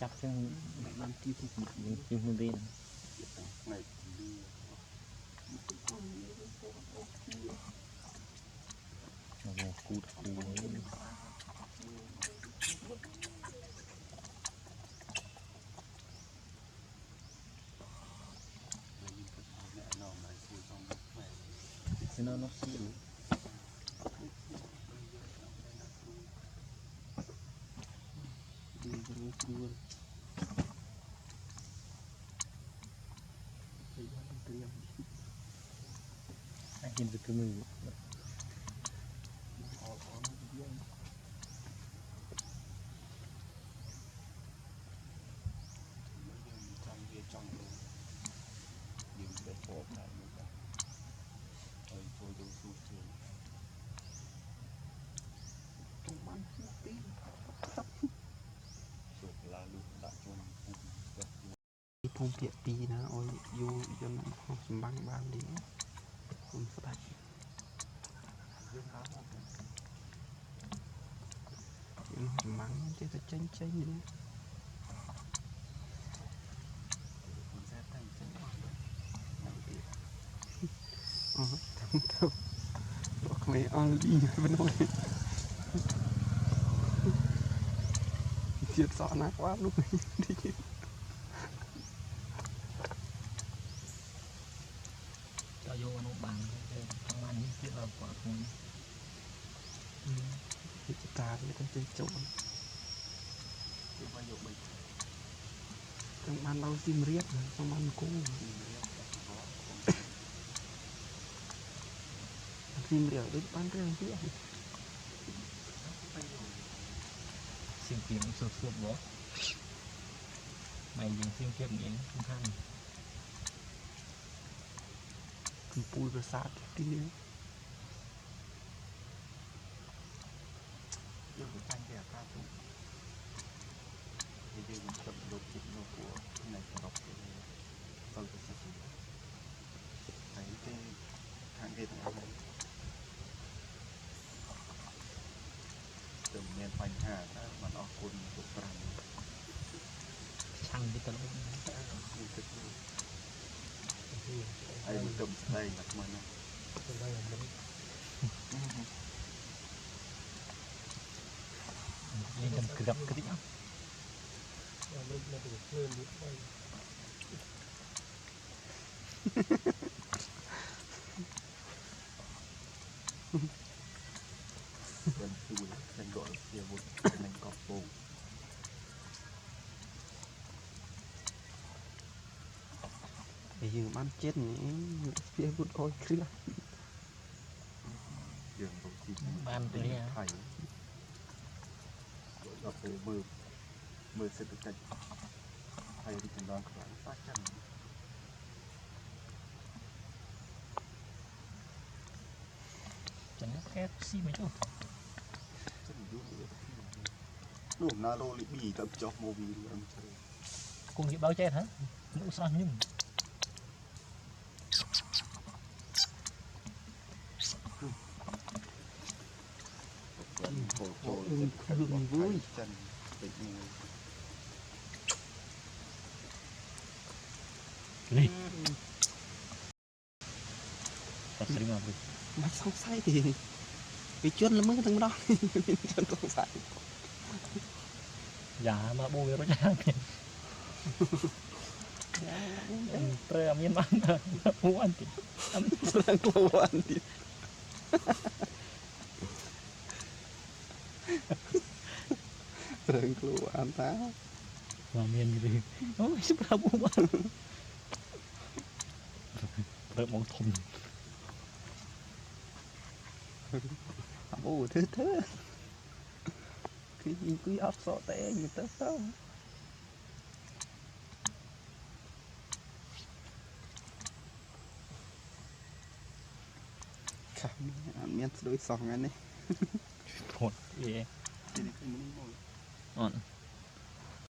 จับซึ่งมันที่สุดที่มือดีนะโอ้โหคูดคูคือน้องนกสิลูกินไปมือพงเปียปีนะโอ้ยอยู่จนห้องสมบังบ้านดีผมสบายยังสมบังจะจะเจ๊งเจ๊งอยู่เนี่ยอ๋อทำบอกไม่เอาดีไปหน่อยเจียดสอนนักว่าลูกดีจะโยนบังทำมันนี่ที่เราปวดหัวจะตาไม่ต้องเป็นโจรต้องมันเราซิมเรียบต้องมันกู้ซิมเรียบด้วยบ้านเรื่องที่สิ่งเปลี่ยนสุดๆบ่ไม่ยิงสิ่งเก็บเองทุกท่านคือปูประสาทที่นี่ยังไม่ตั้งแต่การตุ้งยังจับรถจิตโนกัวในกระดกตอนเป็นสัตว์ไอ้ที่ทางเดินอะไรเติมเงินปัญหาถ้ามันออกคนตุกปรังช่างที่ตลกไอ้มันเติมได้หนักมันนะนี่ทำกระดับกระดิ่งเป็นสูตรเป็นดอกเสียบุตรเป็นกอบปูไอ้ยืมบ้านเจ็ดนี่เสียบุตรคอยเครียดยืมตรงที่บ้านตัวนี้ไทยเราเคยมือเศรษฐกิจไทยที่เป็นดอนขวานป้าจันจังแค่ซี่ไม่รู้ลูกนาโรลิบีกับจ็อกโมบีอันเชยcùng cái bao che hả nó sao nhưng vui đi thật sự mà mà xong say thì bị chuyên là mới thằng đó chuyên xong say dạ mà bùi nó chán trời ơi miên man muốn ăn thì ăn đang lâu ăn thì đang lâu ăn ta mà miên gì ôi sắp ra bùi ăn rồi mong thùng ồ thế thế cái ốc sọ té như thế sao ăn miếng đôi sòng anh ấy thột yeah on